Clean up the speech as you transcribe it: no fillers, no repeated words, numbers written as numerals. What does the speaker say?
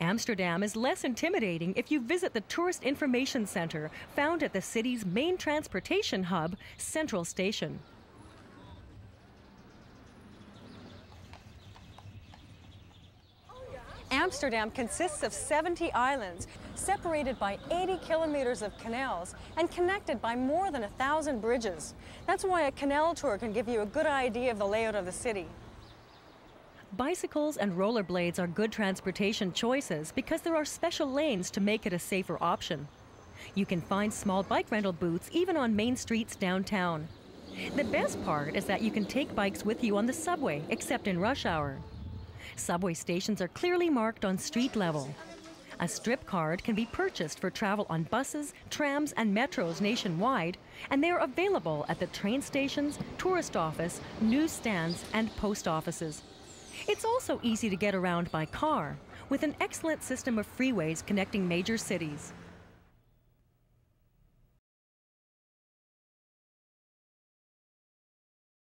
Amsterdam is less intimidating if you visit the Tourist Information Center, found at the city's main transportation hub, Central Station. Amsterdam consists of 70 islands, separated by 80 kilometers of canals and connected by more than 1,000 bridges. That's why a canal tour can give you a good idea of the layout of the city. Bicycles and rollerblades are good transportation choices because there are special lanes to make it a safer option. You can find small bike rental booths even on main streets downtown. The best part is that you can take bikes with you on the subway, except in rush hour. Subway stations are clearly marked on street level. A strip card can be purchased for travel on buses, trams, and metros nationwide, and they are available at the train stations, tourist office, newsstands, and post offices. It's also easy to get around by car, with an excellent system of freeways connecting major cities.